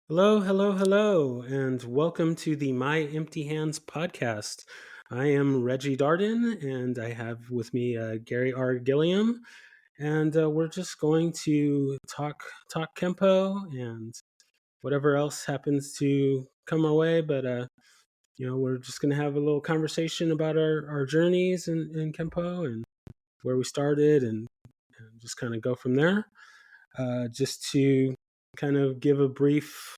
Hello, hello, hello, and welcome to the My Empty Hands podcast. I am Reggie Darden, and I have with me Gary R. Gilliam, and we're just going to talk Kempo and whatever else happens to come our way. But we're just going to have a little conversation about our journeys in Kempo and where we started, and just kind of go from there. Just to kind of give a brief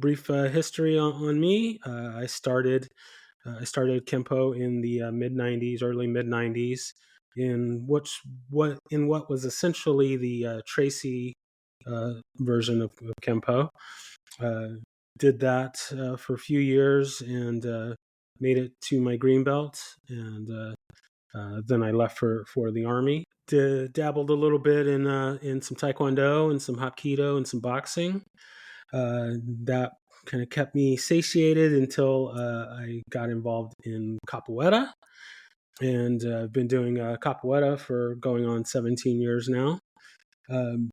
history on me. I started Kempo in the mid '90s, early mid '90s, in what was essentially the Tracy version of Kempo. Uh, did that for a few years and made it to my green belt, and then I left for the army. Dabbled a little bit in some taekwondo and some hapkido and some boxing. That kind of kept me satiated until I got involved in capoeira. And I've been doing capoeira for going on 17 years now. Um,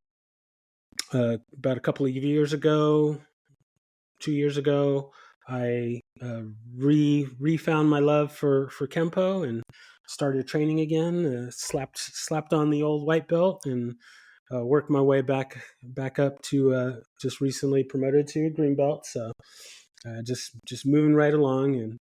about a couple of years ago, 2 years ago, I refound my love for Kempo and started training again. Slapped on the old white belt and worked my way back up to just recently promoted to a green belt. So just moving right along, and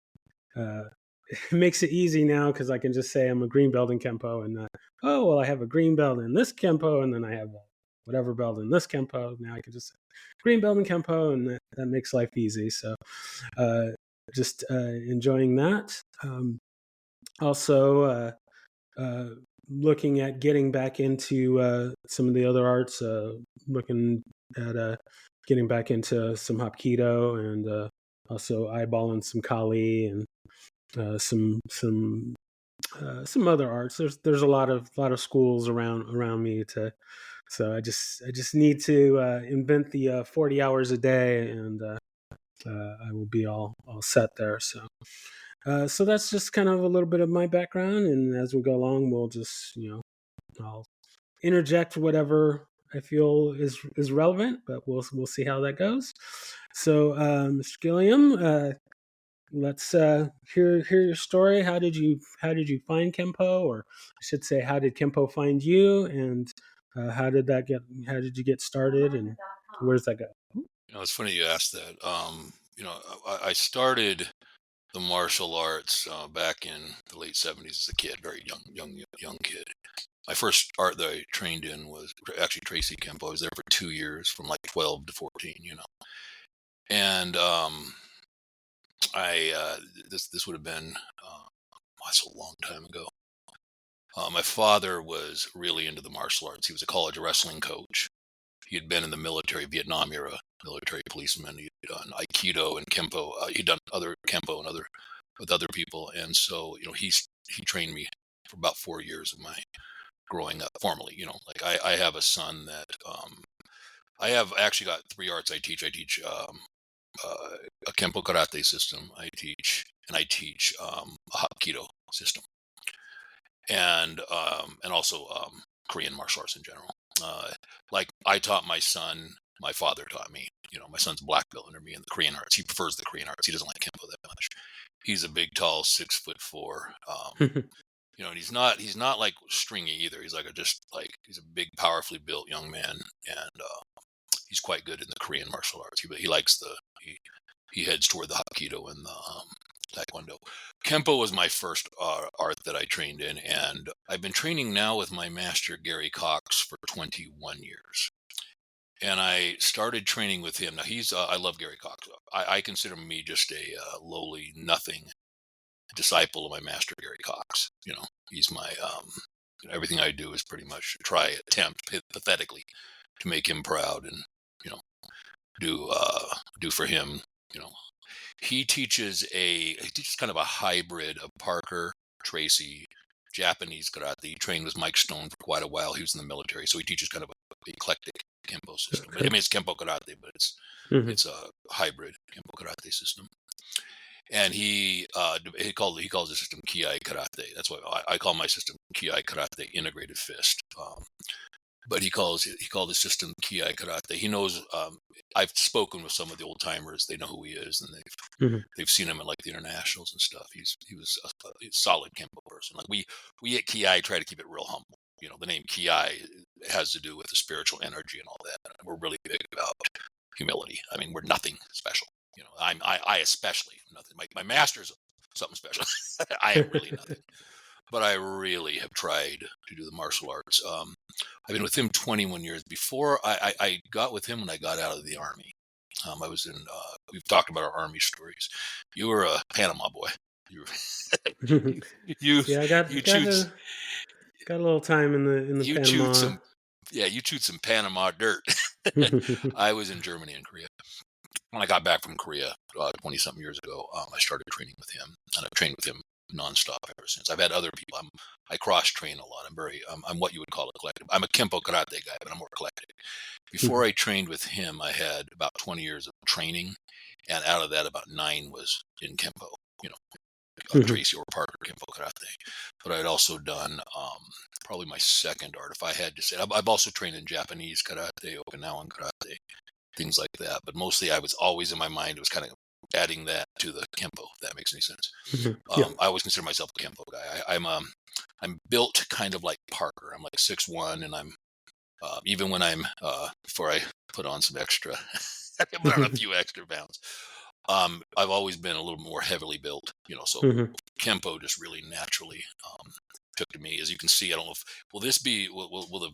uh, it makes it easy now because I can just say I'm a green belt in Kempo, and oh well, I have a green belt in this Kempo, and then I have a whatever belt in this Kempo. Now I can just say green belt in Kempo, and that makes life easy. So uh, just enjoying that. Also. Uh, Looking at getting back into some of the other arts, looking at getting back into some Hapkido and also eyeballing some Kali and some other arts. There's a lot of schools around me to, so I just need to invent the 40 hours a day, and I will be all set there. So that's just kind of a little bit of my background, and as we go along, we'll just I'll interject whatever I feel is relevant, but we'll see how that goes. So, Mr. Gilliam, let's hear your story. How did you find Kempo, or I should say, how did Kempo find you, and how did you get started, and where does that go? It's funny you asked that. I started the martial arts back in the late '70s as a kid, very young kid. My first art that I trained in was actually Tracy Kempo. I was there for 2 years, from like 12 to 14. And I this would have been that's a long time ago. My father was really into the martial arts. He was a college wrestling coach. He had been in the military, Vietnam era military policeman. He'd done Aikido and Kempo. He'd done other Kempo and other with other people, and so he trained me for about 4 years of my growing up formally. Like I have a son that I have actually got three arts I teach. I teach a Kempo karate system. I teach a Hapkido system, and also Korean martial arts in general. Uh, like I taught my son, my father taught me. My son's black belt under me in the Korean arts. He prefers the Korean arts. He doesn't like Kempo that much. He's a big, tall, 6'4". And he's not like stringy either. He's like he's a big, powerfully built young man, and he's quite good in the Korean martial arts. He likes he heads toward the Hapkido and the Taekwondo. Kempo was my first art that I trained in, and I've been training now with my master Gary Cox for 21 years. And I started training with him. Now I love Gary Cox. I consider me just a lowly nothing disciple of my master Gary Cox. He's my everything I do is pretty much attempt pathetically to make him proud, and you know do for him. You know, he teaches kind of a hybrid of Parker, Tracy, Japanese karate. He trained with Mike Stone for quite a while. He was in the military, so he teaches kind of a eclectic Kempo system. I Okay. mean, it's Kempo karate, but it's Hmm. it's a hybrid Kempo karate system. And he calls the system Kiai Karate. That's why I call my system Kiai Karate Integrated Fist. but he called his system Ki Karate. He knows. I've spoken with some of the old timers. They know who he is, and they've seen him at like the internationals and stuff. He was a solid Kempo person. Like we at Ki try to keep it real humble. The name Ki has to do with the spiritual energy and all that. And we're really big about humility. I mean, we're nothing special. I especially nothing. My master's something special. I am really nothing. But I really have tried to do the martial arts. I've been with him 21 years. Before I got with him when I got out of the Army. I was in. We've talked about our Army stories. You were a Panama boy. You you Yeah, I you got chewed a little time in the you chewed Panama. some you chewed some Panama dirt. I was in Germany and Korea. When I got back from Korea 20 something years ago, I started training with him, and I've trained with him nonstop ever since. I've had other people. I cross train a lot. I'm what you would call a collective. I'm a Kempo karate guy, but I'm more eclectic. Before I trained with him, I had about 20 years of training, and out of that, about 9 was in Kempo. Tracy or Parker Kempo karate. But I'd also done probably my second art, if I had to say. I've also trained in Japanese karate, Okinawan karate, things like that. But mostly, I was always in my mind. It was kind of adding that to the Kempo. If that makes any sense. Yeah. I always consider myself a Kempo guy. I'm built kind of like Parker. I'm like 6'1", and I'm even when I'm before I put on some extra, I put on a few extra pounds. I've always been a little more heavily built, so Kempo just really naturally took to me. As you can see, I don't know if will the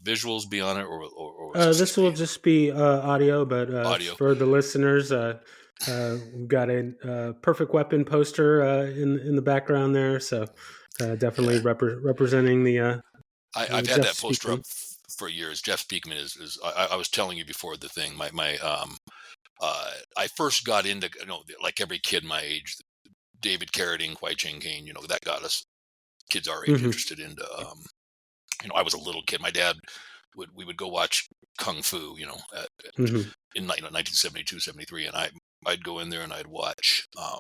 visuals be on it, or will this This just will be just be audio, but audio? for the listeners, we've got a perfect weapon poster in the background there. So definitely Yeah, representing I've had Jeff that poster Speakman. up for years. Jeff Speakman is I was telling you before the thing. I first got into, like every kid my age, David Carradine, Kwai Chang Caine, that got us kids our age interested into, I was a little kid. My dad we would go watch Kung Fu, in 1972, 73. And I'd go in there and I would watch, I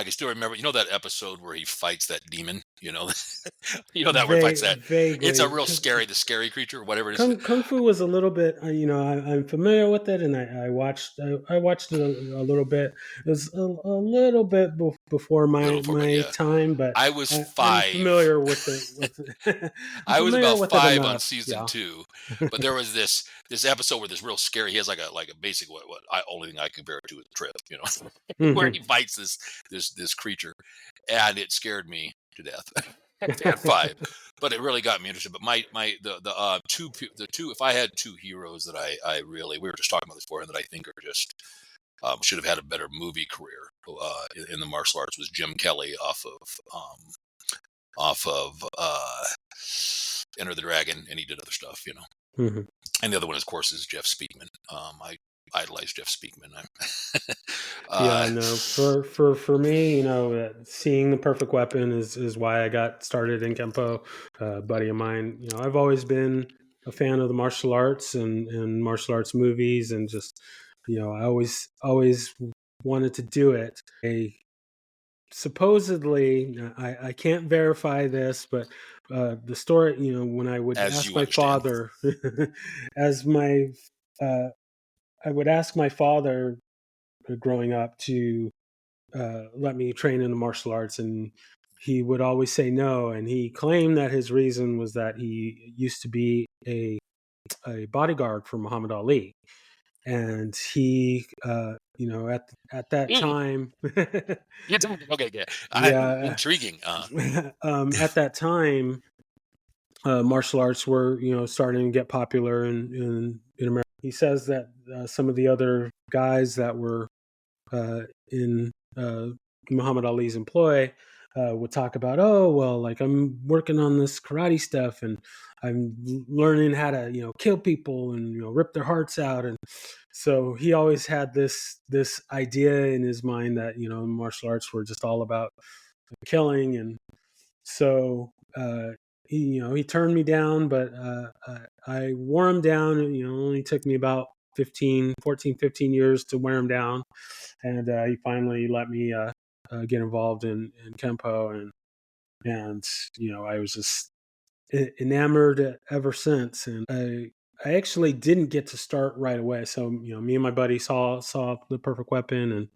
can still remember, that episode where he fights that demon, that where he fights that, it's a Vaguely, real scary, the scary creature, whatever it is. Kung Fu was a little bit, I'm familiar with it, and I watched it a little bit. It was a little bit before Little before, but my yeah, time, but I was I'm 5. familiar with it. I'm I was familiar about with it 5 on enough. season Yeah. 2, but there was this episode where this real scary. He has like a basic what I only thing I compare it to is Trip, where he fights this creature, and it scared me to death at 5. But it really got me interested. But the two, if I had 2 heroes that I really, we were just talking about this before, and that I think are just should have had a better movie career in the martial arts, was Jim Kelly off of Enter the Dragon, and he did other stuff, And the other one, of course, is Jeff Speakman. I idolize Jeff Speakman. Yeah, no. For me, seeing the perfect weapon is why I got started in Kempo. Buddy of mine, I've always been a fan of the martial arts and martial arts movies, and just, I always wanted to do it. Supposedly, I can't verify this, but the story, when I would as ask you my understand, father, as my, I would ask my father growing up to let me train in the martial arts, and he would always say no. And he claimed that his reason was that he used to be a bodyguard for Muhammad Ali, and he, at that time, okay, yeah, yeah, intriguing. at that time, martial arts were, starting to get popular in America. He says that some of the other guys that were in Muhammad Ali's employ would talk about, oh, well, like I'm working on this karate stuff, and I'm learning how to, kill people and, rip their hearts out. And so he always had this idea in his mind that, martial arts were just all about killing. And so he turned me down, but I wore him down. It only took me about 15 years to wear him down, and he finally let me get involved in Kempo, and I was just enamored ever since. And I actually didn't get to start right away. So me and my buddy saw The Perfect Weapon and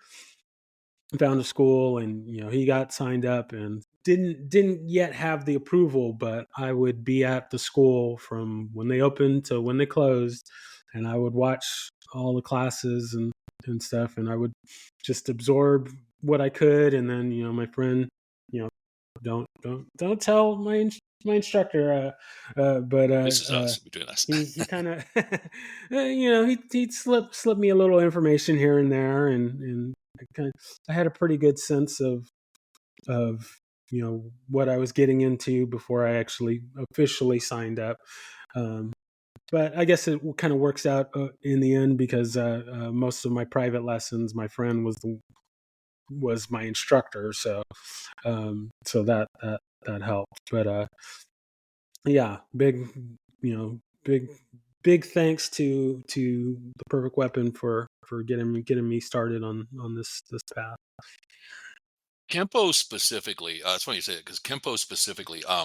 found a school, and he got signed up and didn't yet have the approval, but I would be at the school from when they opened to when they closed, and I would watch all the classes and stuff, and I would just absorb what I could. And then my friend, you know don't tell my instructor, but This is us, between us. he kind of he'd slip me a little information here and there, and I had a pretty good sense of what I was getting into before I actually officially signed up. Um, but I guess it kind of works out in the end, because most of my private lessons, my friend was my instructor, so that helped. But yeah, big big thanks to The Perfect Weapon for getting me started on this path. Kempo specifically, it's funny you say it because Kempo specifically, I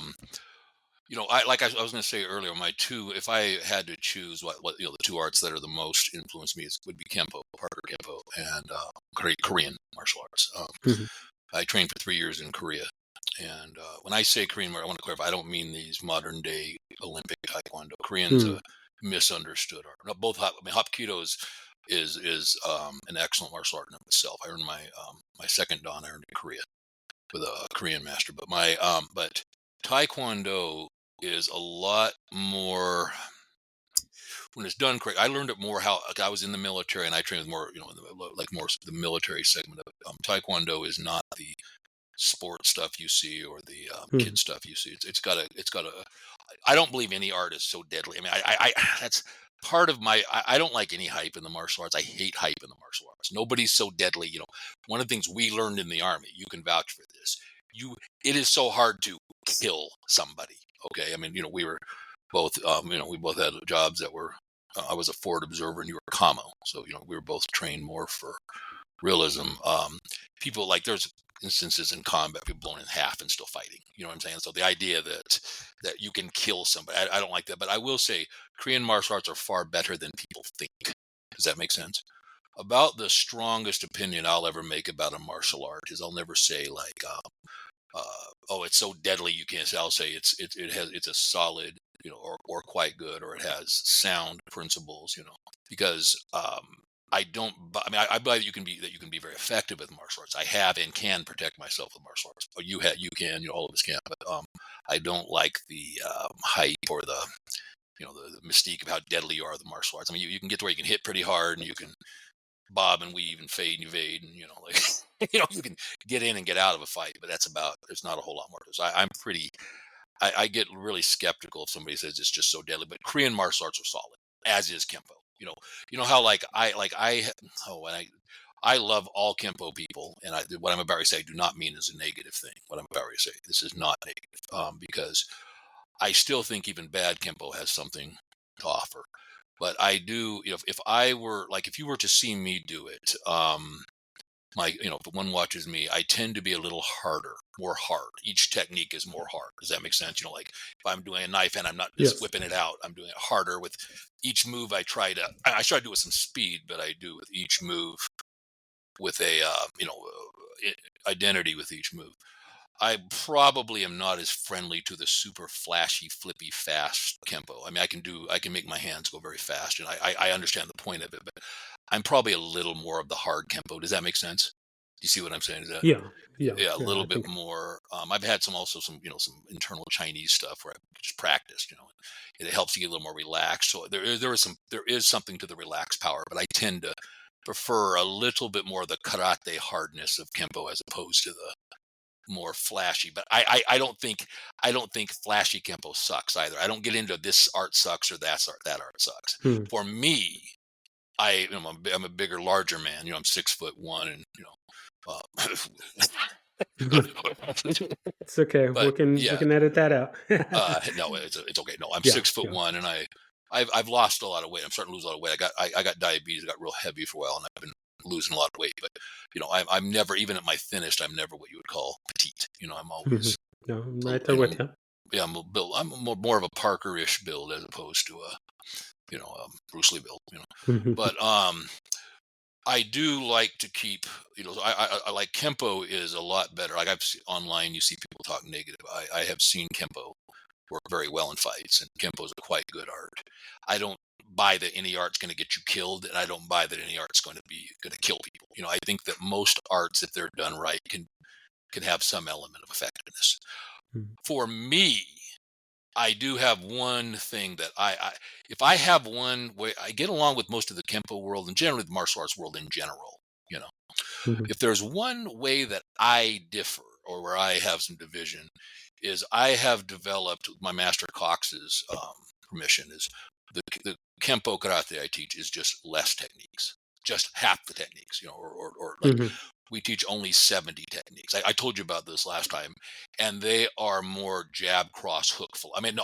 was going to say earlier, my two, if I had to choose what the two arts that are the most influenced me would be Kempo, Parker Kempo, and Korean martial arts. Mhm. I trained for 3 years in Korea. And when I say Korean, I want to clarify, I don't mean these modern day Olympic Taekwondo. Korean's a Mm. misunderstood art. No, both, Hapkido is an excellent martial art in itself. I earned my second dan I earned in Korea with a Korean master. But Taekwondo is a lot more when it's done correct. I learned it more how, like, I was in the military and I trained with more, like more the military segment of it. Taekwondo is not the sport stuff you see or the Mhm. kid stuff you see. It's got a. I don't believe any art is so deadly. I mean, I that's part of my. I don't like any hype in the martial arts. I hate hype in the martial arts. Nobody's so deadly. One of the things we learned in the army. You can vouch for this. It is so hard to kill somebody. Okay, I mean, we were both. We both had jobs that were. I was a forward observer and you were a commo. So we were both trained more for realism. People like there's instances in combat people blown in half and still fighting. You know what I'm saying? So the idea that you can kill somebody, I don't like that. But I will say Korean martial arts are far better than people think. Does that make sense? About the strongest opinion I'll ever make about a martial art is I'll never say like, oh, it's so deadly you can't say. I'll say it's a solid, or quite good, or it has sound principles, because I don't. I mean, I believe you can be very effective with martial arts. I have and can protect myself with martial arts. But you can, all of us can. But I don't like the hype or the mystique of how deadly you are with the martial arts. I mean, you can get to where you can hit pretty hard and you can bob and weave and fade and evade, and like you can get in and get out of a fight. But that's about. There's not a whole lot more. So I'm pretty. I get really skeptical if somebody says it's just so deadly. But Korean martial arts are solid, as is Kempo. How and I love all Kempo people, and what I'm about to say I do not mean as a negative thing. What I'm about to say, this is not negative, because I still think even bad Kempo has something to offer. But I do, if I were like, if you were to see me do it, if one watches me, I tend to be a little harder, more hard. Each technique is more hard. Does that make sense? If I'm doing a knife and I'm not just Yes. whipping it out, I'm doing it harder with each move. I try to do it with some speed, but I do with each move with a, identity with each move. I probably am not as friendly to the super flashy, flippy, fast Kempo. I mean, I can make my hands go very fast, and I understand the point of it, but I'm probably a little more of the hard Kempo. Does that make sense? Do you see what I'm saying? Is that Yeah. Yeah. yeah, a Yeah. little I bit think. more. I've had some some internal Chinese stuff where I just practiced. It helps you get a little more relaxed. So there is something to the relaxed power, but I tend to prefer a little bit more of the karate hardness of Kempo as opposed to the more flashy. But I don't think flashy Kempo sucks either. I don't get into this art sucks or that art sucks. Hmm. For me, I'm a bigger, larger man. I'm 6'1", and It's okay. We but can we yeah, can edit that out. no, it's okay. No, I'm Yeah. 6 foot Yeah. one, and I've lost a lot of weight. I'm starting to lose a lot of weight. I got diabetes. I got real heavy for a while, and I've been losing a lot of weight. But I'm never, even at my thinnest, I'm never what you would call petite. I'm Mhm. always No, I'm a- right there with you. yeah, I'm a build. I'm more of a Parker-ish build as opposed to a Bruce Lee build. But I do like to keep, I like Kempo is a lot better. Like online, you see people talk negative. I have seen Kempo work very well in fights, and Kempo is a quite good art. I don't buy that any art's going to get you killed, and I don't buy that any art's going to kill people. I think that most arts, if they're done right, can have some element of effectiveness. For me, I do have one thing that if I have one way, I get along with most of the Kempo world and generally the martial arts world in general. You know, if there's one way that I differ or where I have some division, is I have developed with my master Cox's permission is the Kempo karate I teach is just less techniques, just half the techniques, or like we teach only 70 techniques. I told you about this last time, and they are more jab, cross, hook. I mean, no,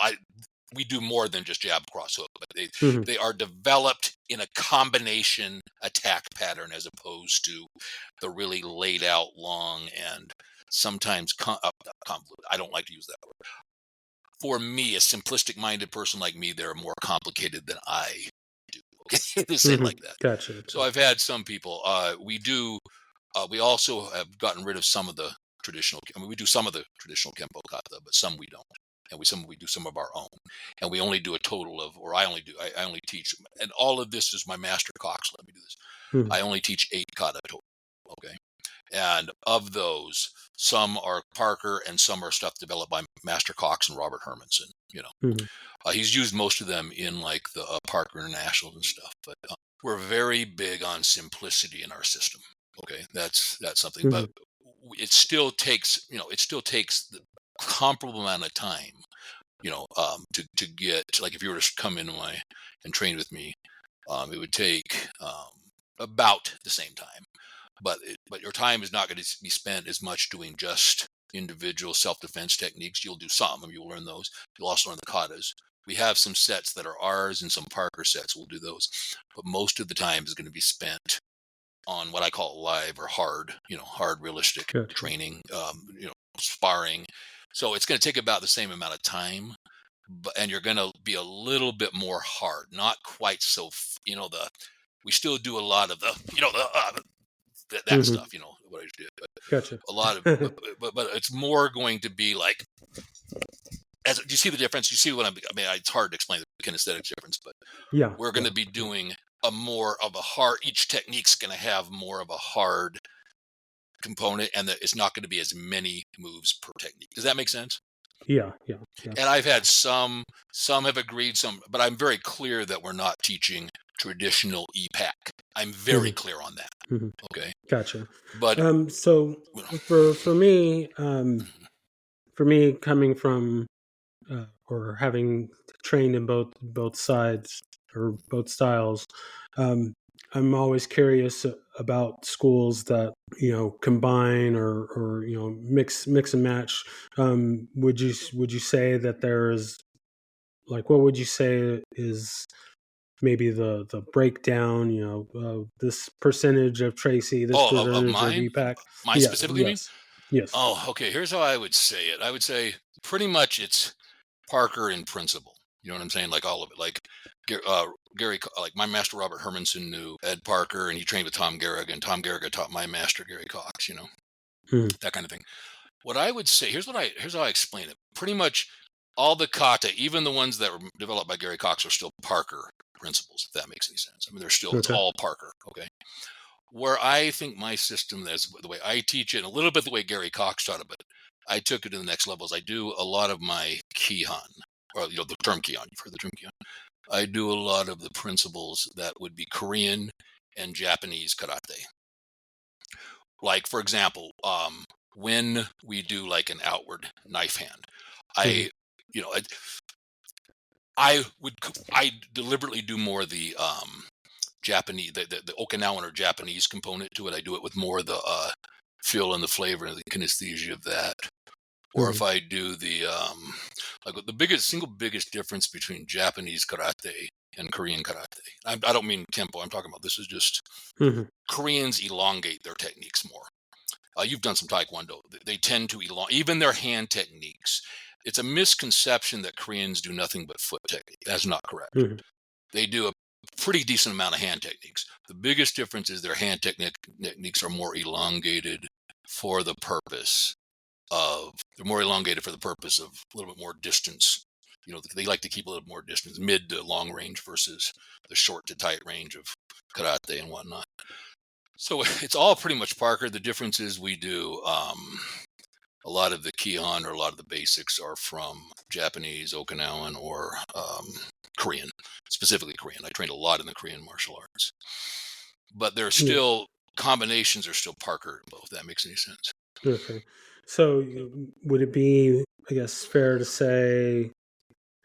we do more than just jab, cross, hook, but they are developed in a combination attack pattern as opposed to the really laid out long and sometimes convoluted. I don't like to use that word. For me, a simplistic minded person like me, they're more complicated than I do. Okay, to say it like that. Gotcha. So I've had some people. We also have gotten rid of some of the traditional. I mean, we do some of the traditional Kempo kata, but some we don't, and we do some of our own, and we only do a total of, or I only teach, and all of this is my master Cox. Let me do this. I only teach 8 kata total. Okay, and of those, some are Parker and some are stuff developed by Master Cox and Robert Hermanson. He's used most of them in like the Parker Internationals and stuff, but we're very big on simplicity in our system. Okay, that's something, but it still takes the comparable amount of time, to get, like, if you were to come in and train with me, it would take about the same time, but your time is not going to be spent as much doing just individual self-defense techniques. You'll do some, and you'll learn those. You'll also learn the katas. We have some sets that are ours and some Parker sets. We'll do those, but most of the time is going to be spent on what I call live or hard, hard realistic training, sparring. So it's going to take about the same amount of time, and you're going to be a little bit more hard, not quite so, we still do a lot of that stuff, what I did, but Gotcha. a lot of, but it's more going to be like, do you see the difference? You see what I mean, it's hard to explain the kinesthetic difference, but Yeah, we're going to be doing a more of a hard, each technique's going to have more of a hard component, and that it's not going to be as many moves per technique. Does that make sense? Yeah. And I've had some have agreed, but I'm very clear that we're not teaching traditional EPAC. I'm very clear on that. Okay. Gotcha. But so for me, coming from or having trained in both sides or both styles, I'm always curious about schools that combine or mix and match. Would you say that there's, like, what would you say is maybe the breakdown? This percentage of Tracy, this of percentage of mine, EPAC. mine Yeah. specifically, mean? Yes. Oh, okay. Here's how I would say it. I would say pretty much it's Parker in principle. You know what I'm saying? Like all of it. Like Gary, like my master Robert Hermanson knew Ed Parker, and he trained with Tom Garriga, and Tom Garriga taught my master Gary Cox. That kind of thing. What I would say, here's how I explain it. Pretty much all the kata, even the ones that were developed by Gary Cox, are still Parker principles, if that makes any sense. I mean, it's all Parker. Okay. Where I think my system is, the way I teach it, a little bit the way Gary Cox taught it, but I took it to the next levels. I do a lot of my Kihan, or the term Kihan. You've heard the term Kihan. I do a lot of the principles that would be Korean and Japanese karate. Like, for example, when we do like an outward knife hand, I deliberately do more the Japanese, the Okinawan or Japanese component to it. I do it with more of the feel and the flavor and the kinesthesia of that. Or if I do the like the single biggest difference between Japanese karate and Korean karate. I don't mean Kempo. I'm talking about, this is just Koreans elongate their techniques more. You've done some Taekwondo. They tend to elongate even their hand techniques. it's a misconception that Koreans do nothing but foot technique. That's not correct. Hmm. They do a pretty decent amount of hand techniques. The biggest difference is their hand techniques are more elongated for the purpose they're more elongated for the purpose of a little bit more distance. They like to keep a little more distance, mid to long range versus the short to tight range of karate and whatnot. So it's all pretty much Parker. The difference is we do a lot of the Kihon or a lot of the basics are from Japanese, Okinawan, or Korean, specifically Korean. I trained a lot in the Korean martial arts, but there's Yeah. still combinations are still Parker in both. If that makes any sense. Okay. So would it be, I guess, fair to say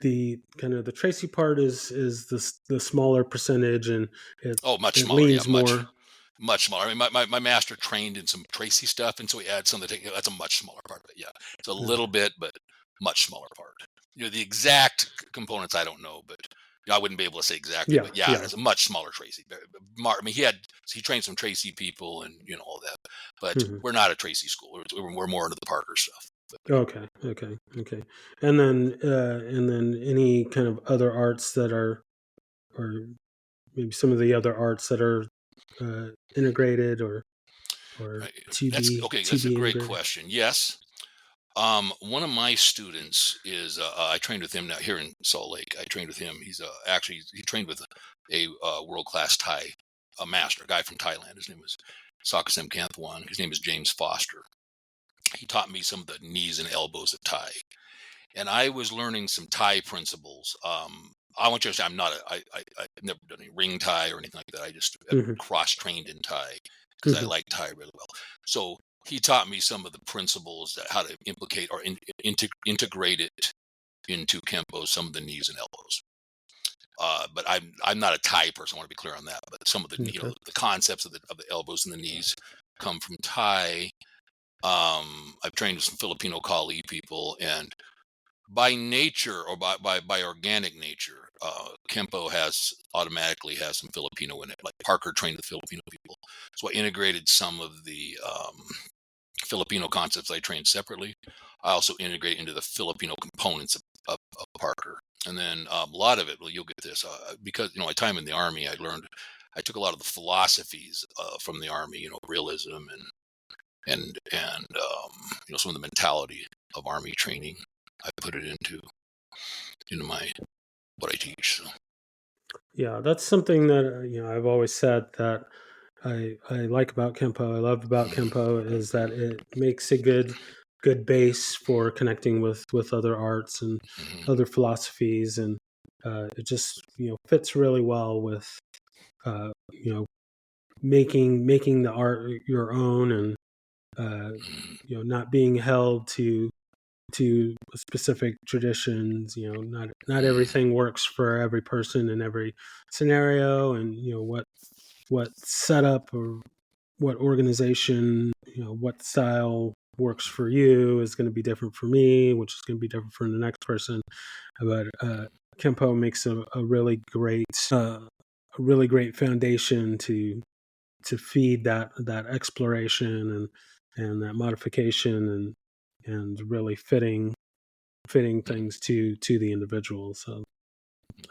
the kind of the Tracy part is the smaller percentage, and it Oh, much it smaller. Yeah, leans more. much smaller. I mean, my master trained in some Tracy stuff, and so he adds some of the that's a much smaller part of it. Yeah, it's a little Okay. bit, but much smaller part. The exact components I don't know, but I wouldn't be able to say exactly. Yeah, But yeah, yeah. it's a much smaller Tracy. I mean, he trained some Tracy people, and all that. But Hmm. we're not a Tracy school. We're more into the Parker stuff. Okay, okay, okay. And then any kind of other arts that are, or maybe some of the other arts that are integrated or Right. to That's be okay. to That's a be great integrated. question. Yes. One of my students is I trained with him now here in Salt Lake. I trained with him. He's actually he trained with a world class Thai master, a guy from Thailand. His name was Sakasem Kanthwan. His name is James Foster. He taught me some of the knees and elbows of Thai, and I was learning some Thai principles. I want you to say I've never done any ring Thai or anything like that. I just have Hmm. cross trained in Thai because I Hmm. like Thai really well. So he taught me some of the principles that how to implicate or integrate it into Kempo, some of the knees and elbows. But I'm not a Thai person. I want to be clear on that. But some of the Okay. the concepts of the elbows and the knees come from Thai. I've trained with some Filipino Kali people, and by nature or by organic nature, Kempo automatically has some Filipino in it. Like Parker trained with Filipino people, so I integrated some of the Filipino concepts I trained separately. I also integrate into the Filipino components of Parker. And then a lot of it, well, you'll get this because my time in the army, I took a lot of the philosophies from the army, realism and some of the mentality of army training. I put it into my what I teach. So. Yeah, that's something that I've always said that I like about Kempo. I love about Kempo is that it makes a good base for connecting with other arts and Mm-hmm. other philosophies, and it just fits really well with uh, making the art your own, and not being held to specific traditions. Not Mm-hmm. everything works for every person in every scenario, and what setup or what organization, what style works for you is going to be different for me, which is going to be different for the next person. But Kempo makes a really great foundation to feed that exploration and that modification and really fitting things to the individual. So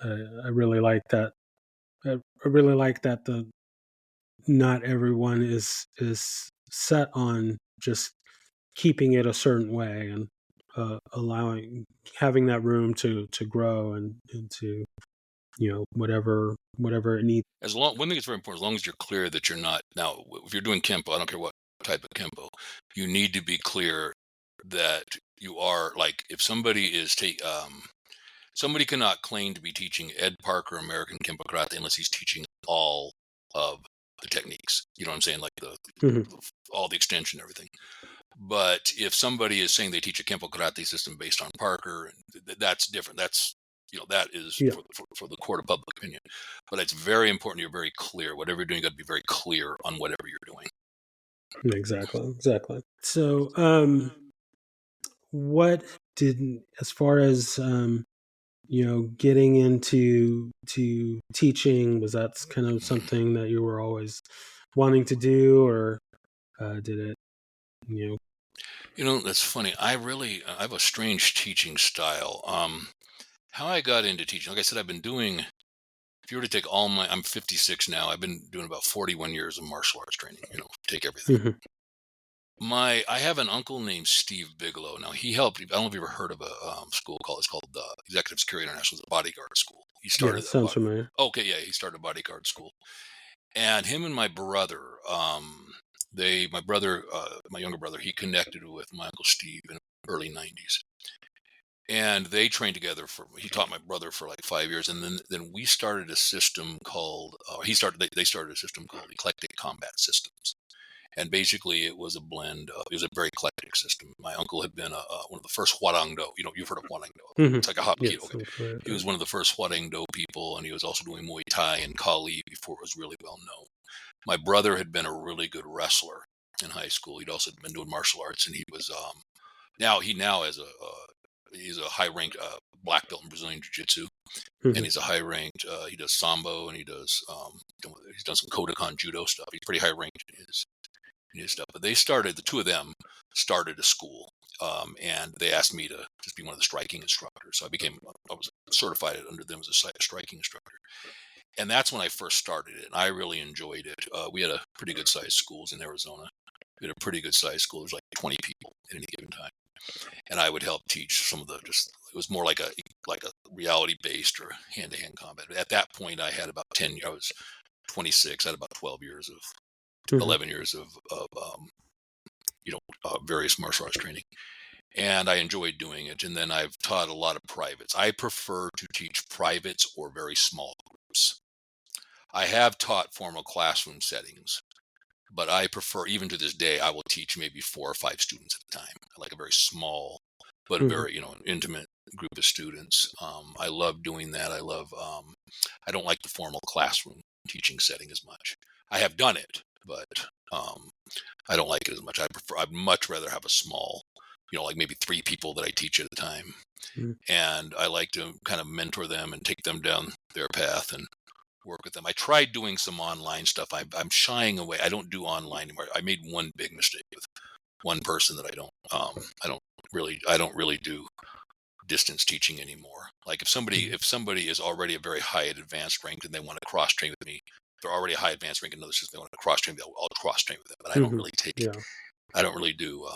I really like that. I really like that the not everyone is set on just keeping it a certain way, and allowing having that room to grow and to whatever it needs. One thing that's very important, as long as you're clear that you're not now, if you're doing Kempo, I don't care what type of Kempo, you need to be clear that you are like if somebody is somebody cannot claim to be teaching Ed Parker American Kempo Karate unless he's teaching all of the techniques. You know what I'm saying? Like Mhm. all the extension, everything. But if somebody is saying they teach a Kempo karate system based on Parker, that's different. That's that is Yeah, for the court of public opinion. But it's very important you're very clear. Whatever you're doing, you got to be very clear on whatever you're doing. exactly. So what did as far as getting into teaching, was that kind of something that you were always wanting to do, or did it you know That's funny. I have a strange teaching style. How I got into teaching, like I said, I've been doing. If you were to take I'm 56 now. I've been doing about 41 years of martial arts training. Take everything. Hmm. I have an uncle named Steve Bigelow. Now he helped. I don't know if you've ever heard of a school called. It's called Executive Security International. It's a bodyguard school. He Yeah, started sounds familiar. Okay, yeah, he started a bodyguard school, and him and my brother, my younger brother, he connected with my uncle Steve in the early '90s, and they trained together for. He taught my brother for like 5 years, and then we started a system called. They started a system called Eclectic Combat Systems. And basically, it was a blend. It was a very eclectic system. My uncle had been one of the first Hwarang Do. You've heard of Hwarang Do. Hmm. It's like a Hapkido. Yes, Okay. I'm familiar with He was that. one of the first Hwarang Do people, and he was also doing Muay Thai and Kali before it was really well known. My brother had been a really good wrestler in high school. He'd also been doing martial arts, and he was now has he's a high ranked black belt in Brazilian Jiu Jitsu, and Hmm. he's a high ranked. He does sambo, and he's done some Kodokan judo stuff. He's pretty high ranked in his stuff. But the two of them started a school, and they asked me to just be one of the striking instructors. So I was certified under them as a striking instructor, and that's when I first started it. And I really enjoyed it. We had a pretty good sized schools in Arizona. We had a pretty good sized school. There was like 20 people at any given time, and I would help teach some of the just. It was more like a reality based or hand to hand combat. At that point, I had about 10. I was 26. I had about Hmm. 11 years of various martial arts training, and I enjoyed doing it. And then I've taught a lot of privates. I prefer to teach privates or very small groups. I have taught formal classroom settings, but I prefer, even to this day, I will teach maybe 4 or 5 students at a time. I like a very small, but a Hmm. very, intimate group of students. I love doing that. I don't like the formal classroom teaching setting as much. I have done it, but um, I don't like it as much. I'd much rather have a small, like maybe 3 people that I teach at a time. Hmm. And I like to kind of mentor them and take them down their path and work with them. I tried doing some online stuff. I'm shying away. I don't do online anymore. I made one big mistake with one person that I don't really do distance teaching anymore. Like Hmm. if somebody is already a very high advanced rank and they want to cross train with me, they're already a high advanced rank in another system. They want to cross train. I'll cross train with them. But Hmm. Yeah. I don't really do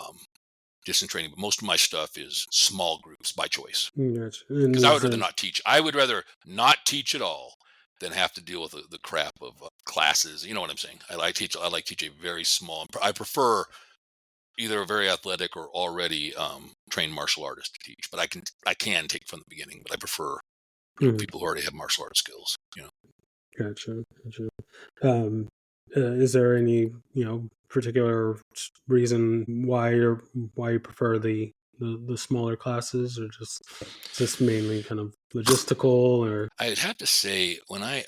distance training. But most of my stuff is small groups by choice Gotcha. And because I is would rather that? not teach. I would rather not teach at all than have to deal with the crap of classes. You know what I'm saying? I like teach a very small. I prefer either a very athletic or already trained martial artist to teach. But I can take from the beginning. But I prefer Mhm. people who already have martial arts skills. Gotcha. Gotcha. Um, is there any particular reason why you prefer the smaller classes, or just mainly kind of logistical, or? I'd have to say when I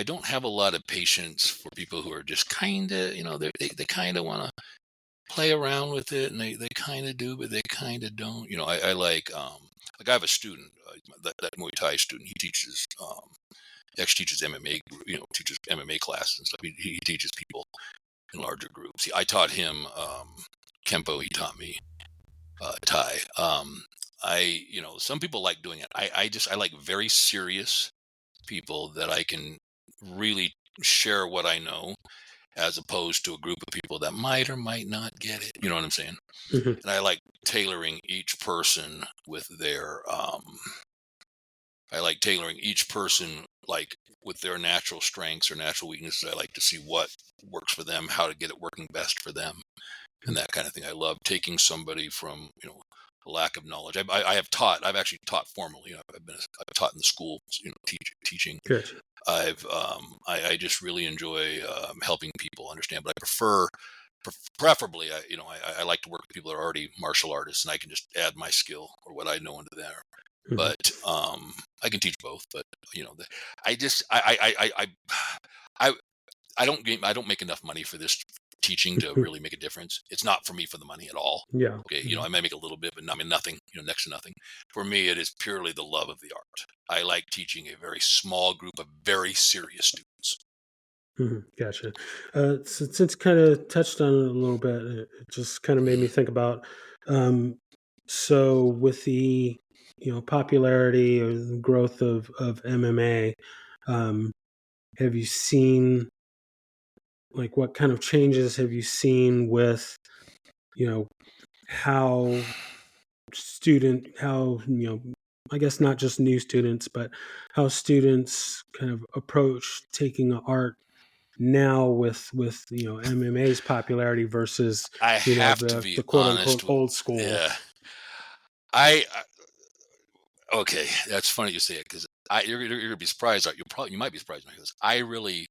don't have a lot of patience for people who are just kind of they kind of want to play around with it, and they kind of do, but they kind of don't. I like I have a student, that Muay Thai student. He actually teaches MMA, teaches MMA classes and stuff. He teaches people in larger groups. I taught him Kempo. He taught me Thai. Some people like doing it. I like very serious people that I can really share what I know, as opposed to a group of people that might or might not get it. You know what I'm saying? Mhm. And I like tailoring each person I like tailoring each person like with their natural strengths or natural weaknesses. I like to see what works for them, how to get it working best for them, and that kind of thing. I love taking somebody from, a lack of knowledge. I've actually taught formally. I've taught in the school, teaching. Gotcha. I just really enjoy helping people understand, but I preferably, I like to work with people that are already martial artists, and I can just add my skill or what I know into there. Mhm. But I can teach both. But I just I I don't make enough money for this teaching to really make a difference. It's not for me for the money at all. Yeah. Okay, Mhm. I may make a little bit, but I mean nothing, next to nothing. For me, it is purely the love of the art. I like teaching a very small group of very serious students. Gotcha. Since kind of touched on it a little bit, it just kind of made me Mhm. think about. Um, so with the popularity or the growth of MMA, um, have you seen like what kind of changes have you seen with you know how how I guess not just new students, but how students kind of approach taking art now with MMA's popularity versus I have to be the quote unquote honest with, old school. yeah. I okay, that's funny you say it because you're gonna be surprised. You might be surprised because I really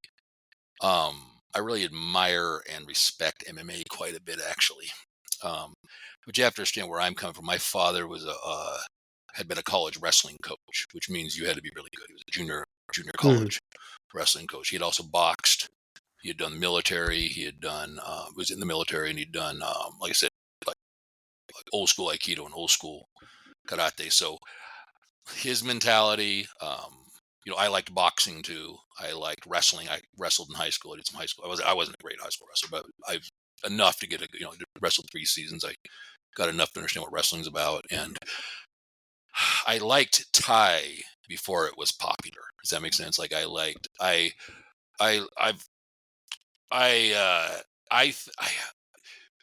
admire and respect MMA quite a bit actually. Um, but you have to understand where I'm coming from. My father was had been a college wrestling coach, which means you had to be really good. He was a junior Hmm. college wrestling coach. He had also boxed. He had done the military. He had done was in the military, and he'd done like I said, like, like old school aikido and old school karate. So his mentality. I liked boxing too. I liked wrestling. I wrestled in high school. I did some high school. I wasn't a great high school wrestler, but I've enough to get a wrestled 3 seasons. I got enough to understand what wrestling's about, and I liked Thai before it was popular. Does that make sense? Like I I've I I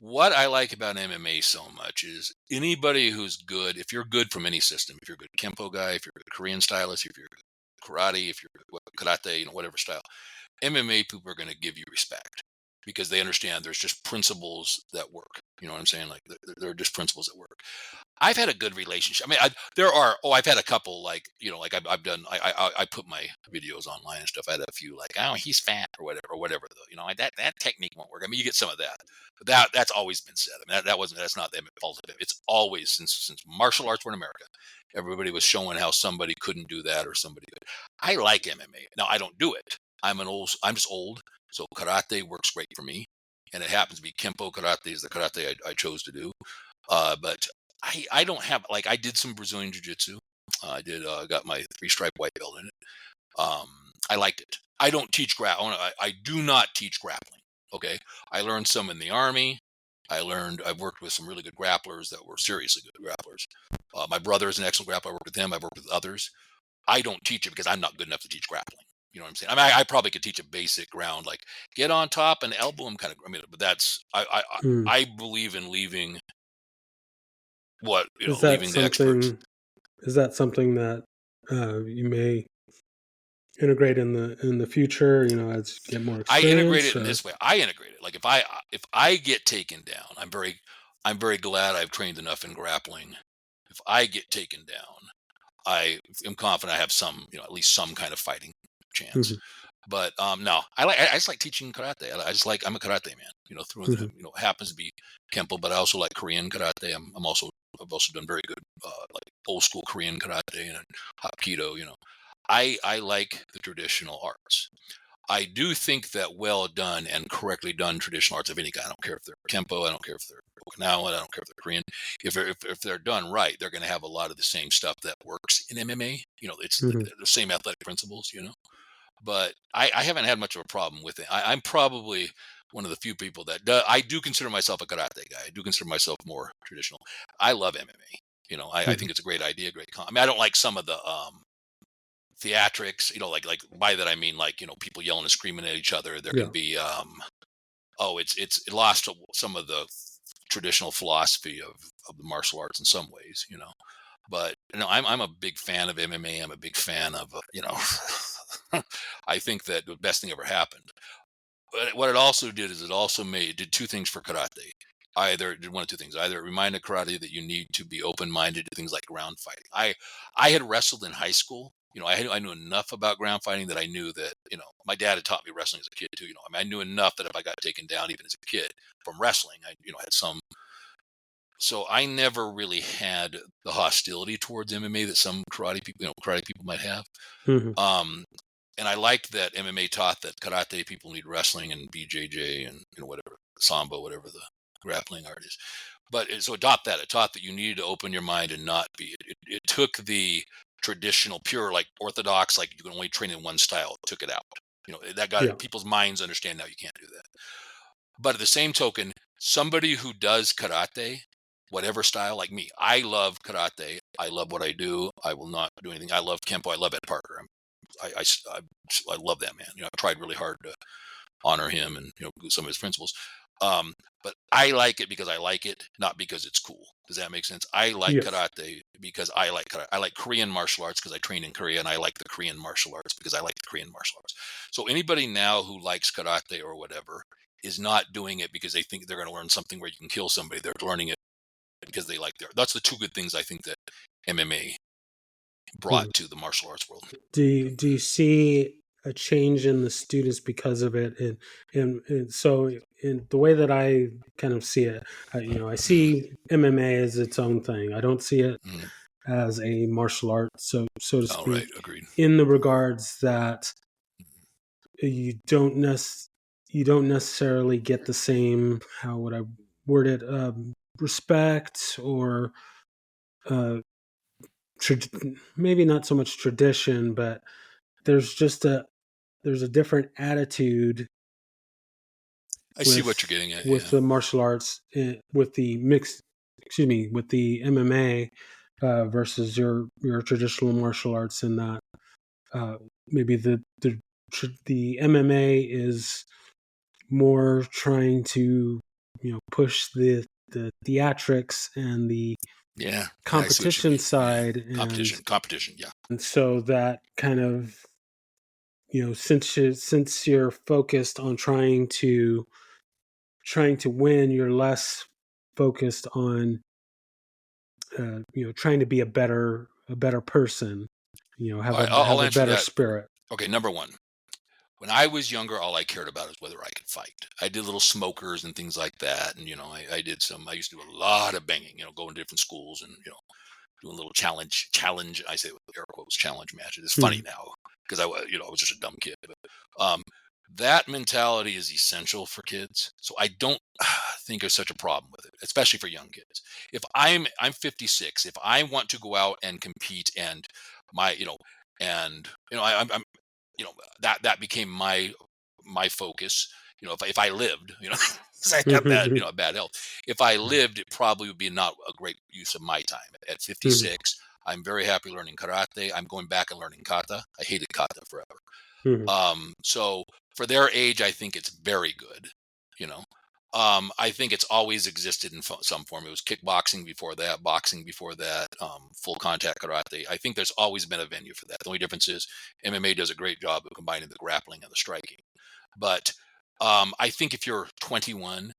what I like about MMA so much is anybody who's good, if you're good from any system, if you're a good Kempo guy, if you're a good Korean stylist, if you're good karate, if you're good karate, whatever style, MMA people are going to give you respect because they understand there's just principles that work. You know what I'm saying? Like there are just principles that work. I've had a good relationship. I mean, there are. Oh, I've had a couple. Like like I've done. I put my videos online and stuff. I had a few like, oh, he's fat or whatever, though. That technique won't work. I mean, you get some of that, but that's always been said. I mean, that's not the fault of it. It's always since martial arts were in America, everybody was showing how somebody couldn't do that or somebody could. I like MMA. Now I don't do it. I'm just old, so karate works great for me, and it happens to be Kempo karate is the karate I chose to do. But I don't have like I did some Brazilian Jiu Jitsu. I did got my 3 stripe white belt in it. Um, I liked it. I don't teach I do not teach grappling. Okay, I learned some in the army. I've worked with some really good grapplers that were seriously good grapplers. My brother is an excellent grappler. I worked with him. I've worked with others. I don't teach it because I'm not good enough to teach grappling. You know what I'm saying? I mean, I probably could teach a basic ground like get on top and elbow him kind of. I mean, but that's Mm. I believe in leaving what Is that leaving the experts. something that you may integrate in the future? As you get more I integrate it experience, in or this way. I integrate it like if I get taken down, I'm very glad I've trained enough in grappling. If I get taken down, I am confident I have some at least some kind of fighting chance. Mhm, But no, I just like teaching karate. I just like I'm a karate man, through and through. mhm, It happens to be Kempo, but I also like Korean karate. I've also done very good like old school Korean karate and Hapkido. I like the traditional arts. I do think that well done and correctly done traditional arts of any kind. I don't care if they're Kempo. I don't care if they're Okinawa. I don't care if they're Korean. If they're done right, they're going to have a lot of the same stuff that works in MMA. It's mhm, the same athletic principles. But I haven't had much of a problem with it. I'm probably one of the few people that I do consider myself a karate guy. I do consider myself more traditional. I love MMA. I mhm. think it's a great idea, I mean, I don't like some of the theatrics. Like by that I mean like people yelling and screaming at each other. There can Yeah. be it lost some of the traditional philosophy of the martial arts in some ways. But I'm a big fan of MMA. I'm a big fan of I think that the best thing ever happened. But what it also did is it did 2 things for karate. Either it did one of 2 things. Either it reminded karate that you need to be open-minded to things like ground fighting. I had wrestled in high school. I knew enough about ground fighting that I knew that my dad had taught me wrestling as a kid too. I mean, I knew enough that if I got taken down even as a kid from wrestling, I had some. So I never really had the hostility towards MMA that some karate people might have. Mhm, Um, and I liked that MMA taught that karate people need wrestling and BJJ and whatever sambo, whatever the grappling art is. But so it taught that you needed to open your mind and not be. It took the traditional, pure, like orthodox, like you can only train in one style. It took it out. That got Yeah. it. People's minds understand now you can't do that. But at the same token, somebody who does karate, whatever style, like me, I love karate. I love what I do. I will not do anything. I love Kempo. I love Ed Parker. I love that man. I tried really hard to honor him and some of his principles. But I like it because I like it, not because it's cool. Does that make sense? I like Yes. karate because I like karate. I like Korean martial arts because I train in Korea, and I like the Korean martial arts because I like the Korean martial arts. So anybody now who likes karate or whatever is not doing it because they think they're going to learn something where you can kill somebody. They're learning it because they like that's the two good things I think that MMA brought Mhm. to the martial arts world. Do you see a change in the students because of it? And so, in the way that I kind of see it, I Mm, see MMA as its own thing. I don't see it mm. as a martial art, so to All right, speak, agreed. in the regards that you don't nec- you don't necessarily get the same, how would I word it, respect, or uh, maybe not so much tradition, but there's just there's a different attitude I see what you're with getting at. with Yeah. the martial arts, with the mixed, excuse me, with the MMA, versus your traditional martial arts, in that maybe the MMA is more trying to push the theatrics and the Yeah. Yeah. I see what you competition mean. Yeah. side, Competition. Competition. Yeah. and so that kind of, since you're focused on trying to win, you're less focused on trying to be a better person, All have right. a I'll have a answer better that. spirit. Okay. Number one, when I was younger, all I cared about is whether I could fight. I did little smokers and things like that. And, I used to do a lot of banging, going to different schools and, doing little challenge. I say with air quotes, challenge matches. It's funny Mhm. now because I was just a dumb kid. But that mentality is essential for kids. So I don't think there's such a problem with it, especially for young kids. If I'm 56, if I want to go out and compete and my, and I'm you know that became my focus. If I lived, 'cause I have bad Mhm. bad health. If I lived, it probably would be not a great use of my time. At Mhm. 56, I'm very happy learning karate. I'm going back and learning kata. I hated kata forever. Mhm. So for their age, I think it's very good. You know, I think it's always existed in some form. It was kickboxing before that, boxing before that, full contact karate. I think there's always been a venue for that. The only difference is MMA does a great job of combining the grappling and the striking. But I think if you're 21,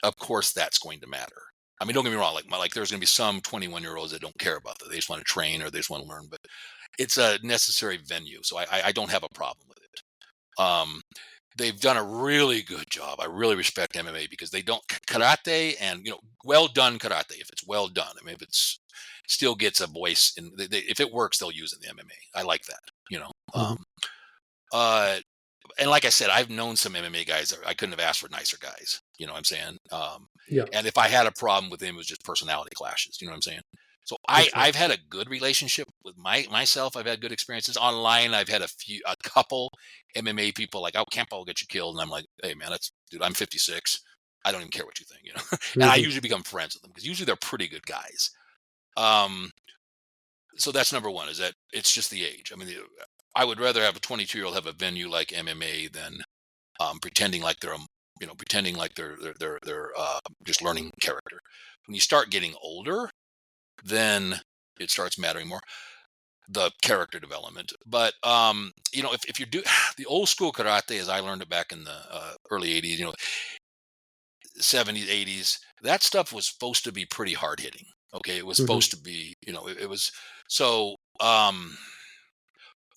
of course that's going to matter. I mean, don't get me wrong. Like there's going to be some 21-year-olds that don't care about that. They just want to train or they just want to learn. But it's a necessary venue, so I don't have a problem with it. They've done a really good job. I really respect MMA because they don't karate and well done karate. If it's well done, I mean, if it's still gets a voice and if it works, they'll use it in the MMA. I like that. Mhm. Uh, and like I said, I've known some MMA guys that I couldn't have asked for nicer guys. You know what I'm saying? Yeah. And if I had a problem with him, it was just personality clashes. You know what I'm saying? So Gotcha. I've had a good relationship with myself. I've had good experiences online. I've had a couple MMA people like, oh, Campo will get you killed, and I'm like, hey man, dude. I'm 56. I don't even care what you think. And I Mhm. usually become friends with them because usually they're pretty good guys. Um, so that's number one. Is that it's just the age. I mean, I would rather have a 22-year-old have a venue like MMA than pretending like pretending like they're just learning character. When you start getting older, then it starts mattering more the character development. But if you do the old school karate as I learned it back in the early 80s, 70s, 80s, that stuff was supposed to be pretty hard hitting. Okay, it was Mhm. supposed to be, it was so.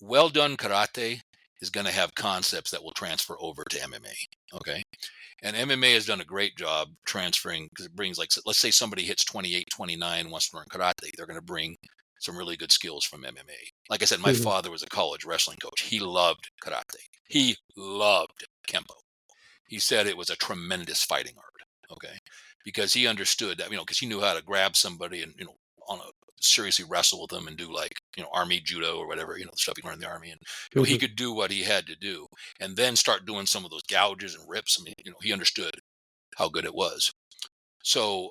Well done karate is going to have concepts that will transfer over to MMA. Okay. And MMA has done a great job transferring because it brings, like, let's say somebody hits 28, 29, wants to learn karate. They're going to bring some really good skills from MMA. Like I said, my Mhm. father was a college wrestling coach. He loved karate. He loved Kempo. He said it was a tremendous fighting art. Okay. Because he understood that, because he knew how to grab somebody and, on a seriously wrestle with them and do like army judo or whatever, the stuff you learn in the army. And, he Hmm. could do what he had to do and then start doing some of those gouges and rips. I mean, he understood how good it was. So,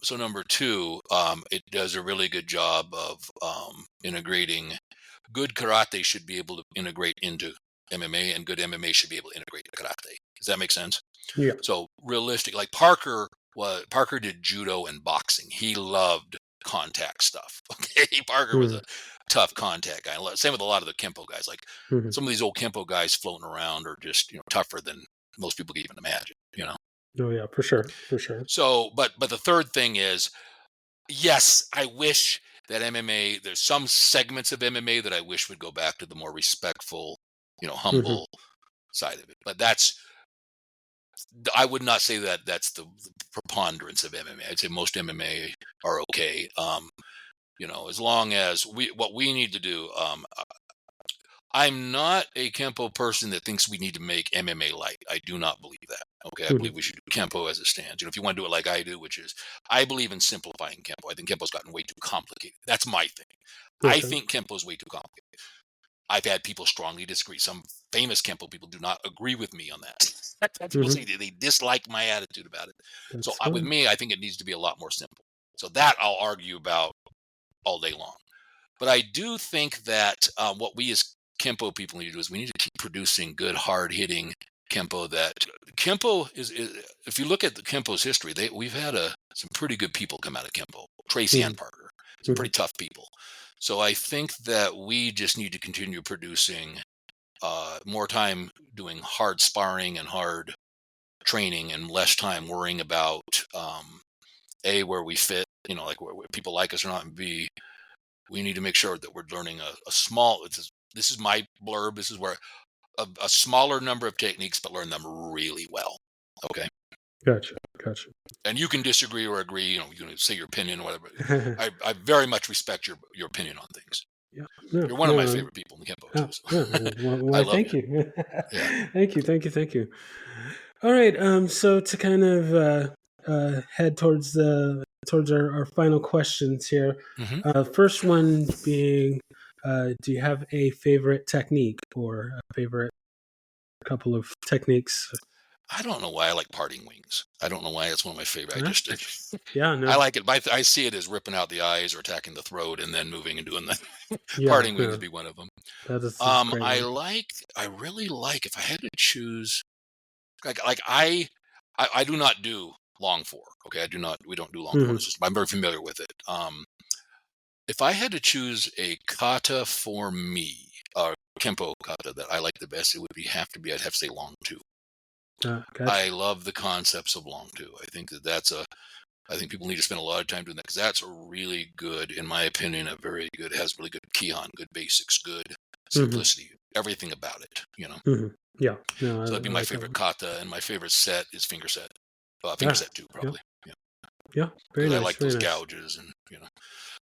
so number two, it does a really good job of integrating. Good karate should be able to integrate into MMA, and good MMA should be able to integrate into karate. Does that make sense? Yeah. So realistic, like Parker did judo and boxing. He loved contact stuff. Okay, Parker was Hmm. a tough contact guy. Same with a lot of the kempo guys. Like Hmm. some of these old kempo guys floating around are just tougher than most people can even imagine. Oh yeah, for sure, for sure. So, but the third thing is, yes, I wish that MMA. There's some segments of MMA that I wish would go back to the more respectful, Hmm. humble side of it. But I would not say that that's the preponderance of MMA. I'd say most MMA are okay. As long as what we need to do. I'm not a Kempo person that thinks we need to make MMA light. I do not believe that. Okay, I Hmm. believe we should do Kempo as it stands. If you want to do it like I do, which is, I believe in simplifying Kempo. I think Kempo's gotten way too complicated. That's my thing. I Okay. think Kempo's way too complicated. I've had people strongly disagree. Some famous Kempo people do not agree with me on that. People Hmm. say they dislike my attitude about it. So That's with fine. me, I think it needs to be a lot more simple. So that I'll argue about all day long. But I do think that what we as Kempo people need to do is we need to keep producing good, hard hitting Kempo. That Kempo is if you look at the Kempo's history, we've had some pretty good people come out of Kempo, Tracy Hmm. and Parker, some Hmm. pretty tough people. So I think that we just need to continue producing more time doing hard sparring and hard training, and less time worrying about where we fit, like where people like us or not, and B, we need to make sure that we're learning a small. This is my blurb. This is where a smaller number of techniques, but learn them really well. Okay, Gotcha. Gotcha. and you can disagree or agree. You can say your opinion or whatever. I very much respect your opinion on things. Yeah. No. You're one of my No. favorite people in the Kempo too. Oh, yeah. So Well, I why, love thank you. you. Yeah. Thank you. Thank you. Thank you. All right. So to kind of head towards our final questions here. Hmm. First one being, do you have a favorite technique or a favorite couple of techniques? I don't know why I like parting wings. I don't know why it's one of my favorite. I Huh? just Yeah. I No. like it. I see it as ripping out the eyes or attacking the throat and then moving and doing the Yeah. parting wings would No. be one of them. That's a great I one. like. I really like. If I had to choose, I do not do long four. Okay, I do not. We don't do long four in Hmm. the system. I'm very familiar with it. If I had to choose a kata for me, kempo kata that I like the best, it would I'd have to say long two. Gotcha. I love the concepts of long two. I think that's a. I think people need to spend a lot of time doing that because that's a really good, in my opinion, a very good. It has really good kihan, good basics, good Hmm. simplicity, everything about it. Hmm. Yeah. No, So that'd be I my like that favorite one. kata, and my favorite set is finger set. Finger Yeah. set too, Yeah. probably. Yeah, Yeah. Very because I nice. like Very those nice. gouges and.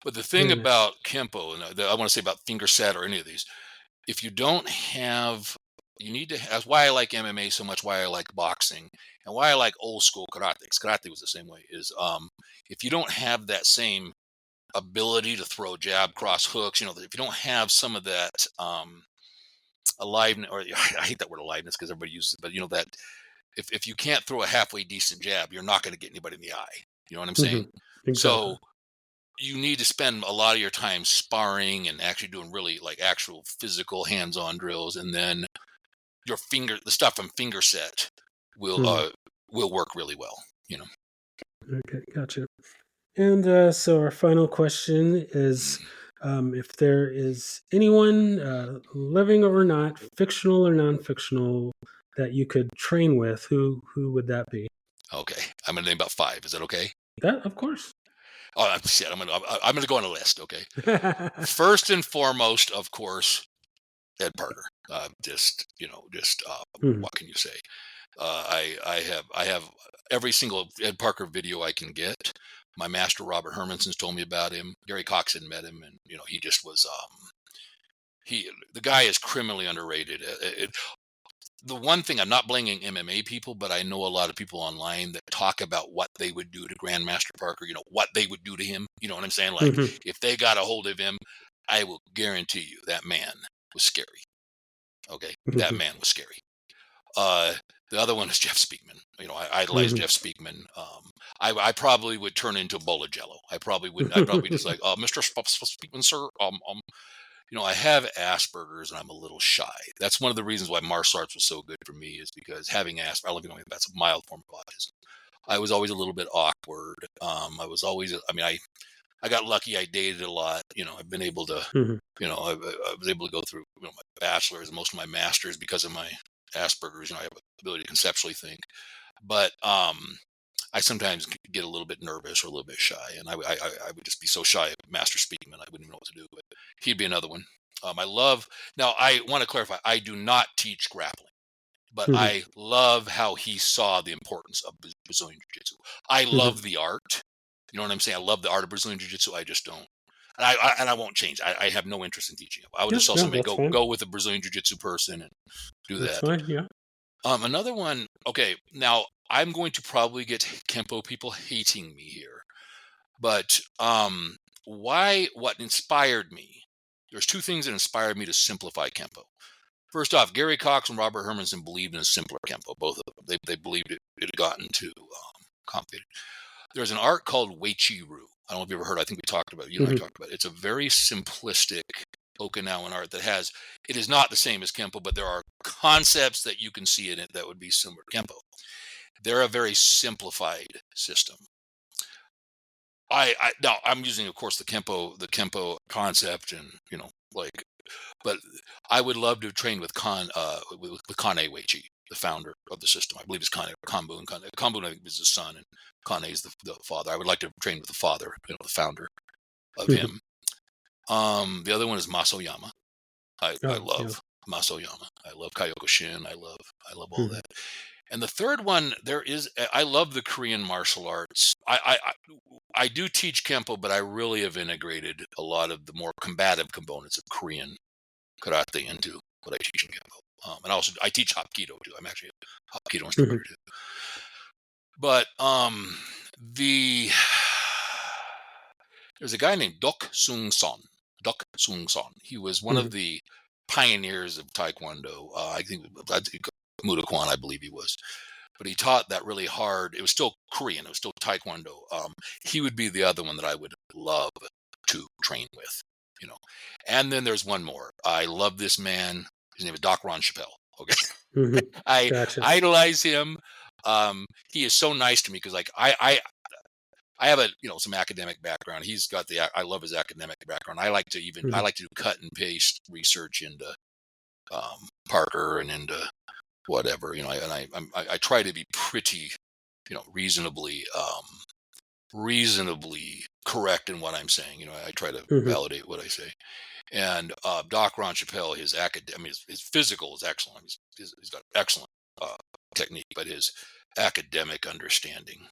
But the thing Very nice. about kempo, and I want to say about finger set or any of these, if you don't have, you need to. That's why I like MMA so much. Why I like boxing, and why I like old school karate. 'Cause karate was the same way. Is if you don't have that same ability to throw jab, cross hooks, if you don't have some of that aliveness, or I hate that word aliveness because everybody uses it, but that if you can't throw a halfway decent jab, you're not going to get anybody in the eye. You know what I'm Hmm. saying? Exactly. So you need to spend a lot of your time sparring and actually doing really like actual physical hands-on drills, and then the stuff from finger set will Hmm. uh will work really well. You know. Okay. Gotcha. And so our final question is, if there is anyone, living or not, fictional or non-fictional, that you could train with, who would that be? Okay, I'm gonna name about five. Is that okay? That, of course. Oh, shit. I'm gonna go on a list. Okay. First and foremost, of course, Ed Parker. Mhm. What can you say? I have every single Ed Parker video I can get. My master Robert Hermanson's told me about him. Gary Cox had met him, and he just was the guy is criminally underrated. The one thing, I'm not blaming MMA people, but I know a lot of people online that talk about what they would do to Grandmaster Parker. What they would do to him. You know what I'm saying? Like Mhm. if they got a hold of him. I will guarantee you that man was scary. Okay, that Mhm. man was scary. Uh, the other one is Jeff Speakman. I idolize Mhm. Jeff Speakman. I probably would turn into a bowl of Jello. I probably wouldn't. I'd probably just like, Mr. Speakman, sir. I have Asperger's and I'm a little shy. That's one of the reasons why martial arts was so good for me, is because having Asperger's. I don't know if that's a mild form of autism. I was always a little bit awkward. I was always. I mean, I got lucky. I dated a lot. I've been able to. Mhm. I was able to go through my bachelor's and most of my master's because of my Asperger's. I have the ability to conceptually think, but I sometimes get a little bit nervous or a little bit shy, and I would just be so shy of Master Speakman, I wouldn't even know what to do. But he'd be another one. I love. Now, I want to clarify. I do not teach grappling, but Mhm. I love how he saw the importance of Brazilian Jiu-Jitsu. I Mhm. love the art. You know what I'm saying? I love the art of Brazilian Jiu-Jitsu. I just don't. And I won't change. I have no interest in teaching it. I would Yeah, just tell no, somebody that's fine. go with a Brazilian Jiu-Jitsu person and do That's that. fine. Yeah. Another one. Okay, now I'm going to probably get Kempo people hating me here, but what inspired me? There's two things that inspired me to simplify Kempo. First off, Gary Cox and Robert Hermanson believed in a simpler Kempo. Both of them. They believed it had gotten too complicated. There's an art called Weichi-Ryu. I don't know if you ever heard. I think we talked about it. You and I Mhm. talked about it. It's a very simplistic Okinawan art it is not the same as Kempo, but there are concepts that you can see in it that would be similar to Kempo. They're a very simplified system. Now I'm using, of course, the Kempo concept, and like, but I would love to train with with Kane Weichi, the founder of the system. I believe it's Kanbu, and Kanbu I think is the son, and Kane is the father. I would like to train with the father, the founder of Mhm. him. The other one is Masoyama. I Oh, yeah. love Masoyama. I love Kyokushin. I love all Mhm. that. And the third one, I love the Korean martial arts. I do teach Kempo, but I really have integrated a lot of the more combative components of Korean karate into what I teach in Kempo. And also, I teach Hapkido too. I'm actually a Hapkido Mhm. instructor too. But the there's a guy named Dok Sung Son. Dok Sung Son. He was one of Mhm. the pioneers of Taekwondo. I think Muda Kwan, I believe he was. But he taught that really hard. It was still Korean. It was still Taekwondo. He would be the other one that I would love to train with. You know. And then there's one more. I love this man. His name is Doc Ron Chappelle. Okay. Mhm. I Gotcha. idolize him. He is so nice to me because, like, I have some academic background. He's got I love his academic background. I Mhm. like to do cut and paste research into Parker and into whatever, I try to be pretty, reasonably correct in what I'm saying. I try to Mhm. validate what I say. And Doc Ron Chappelle, his physical is excellent. He's got excellent uh, technique, but his academic understanding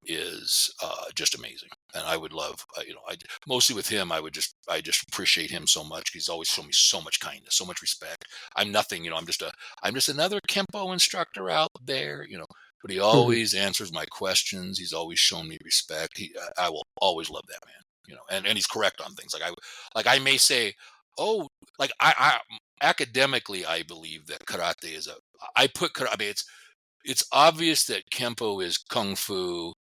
is just amazing. And I would love, mostly with him, I just appreciate him so much. He's always shown me so much kindness, so much respect. I'm nothing, I'm just another Kempo instructor out there, but he Mhm. always answers my questions. He's always shown me respect. I will always love that man, and he's correct on things. Like I may say, oh, like academically, I believe that karate is I put karate, I mean, it's obvious that Kempo is Kung Fu,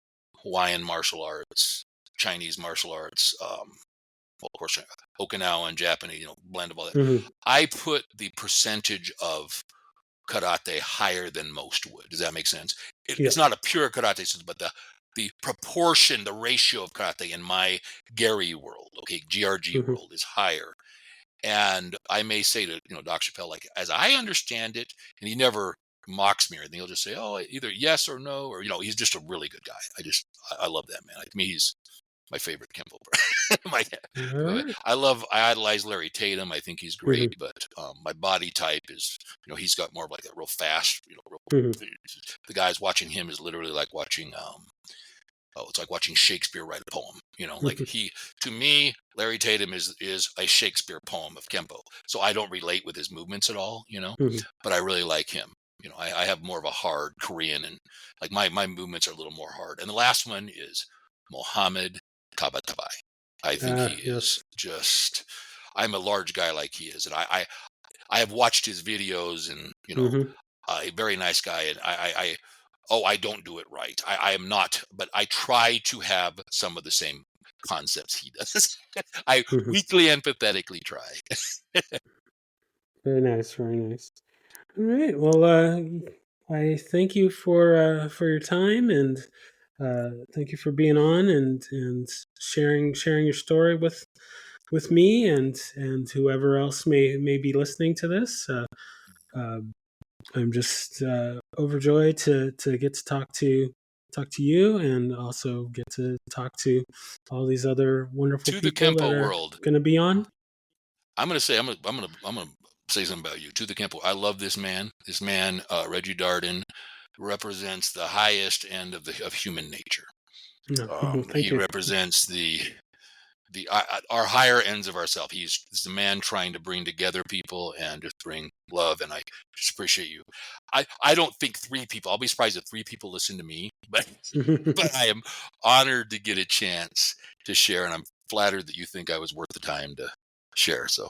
Hawaiian martial arts, Chinese martial arts, well, of course, Okinawan, Japanese, blend of all that. Mhm. I put the percentage of karate higher than most would. Does that make sense? Yeah. It's not a pure karate system, but the proportion, the ratio of karate in my Gary world, okay, GRG Mhm. world is higher. And I may say to Doc Chappelle, like, as I understand it, and he never mocks me or anything. He'll just say, "Oh, either yes or no," or he's just a really good guy. I love that man. To me, he's my favorite Kempo. my, All right. I idolize Larry Tatum. I think he's great, Mhm. but my body type is, he's got more of like that real fast. Mhm. The guys watching him is literally like watching it's like watching Shakespeare write a poem. Like Mhm. to me, Larry Tatum is a Shakespeare poem of Kempo. So I don't relate with his movements at all, Mhm. but I really like him. I have more of a hard Korean, and like my movements are a little more hard. And the last one is Mohammed Tabatabai. I think he Yes. is just. I'm a large guy like he is, and I have watched his videos, and Hmm. a very nice guy, and I don't do it right. I am not, but I try to have some of the same concepts he does. I Hmm. weakly empathetically try. Very nice. Very nice. All right. Well, I thank you for your time, and thank you for being on and sharing your story with me and whoever else may be listening to this. Uh, I'm just overjoyed to get to talk to you, and also get to talk to all these other wonderful To the people that Kempo are world, going to be on. I'm gonna say something about you. To the Kempo, I love this man. This man, Reggie Darden, represents the highest end of human nature. No, thank He you. represents our higher ends of ourself. He's the man trying to bring together people and just bring love. And I just appreciate you. I don't think three people. I'll be surprised if three people listen to me, but I am honored to get a chance to share, and I'm flattered that you think I was worth the time to share. So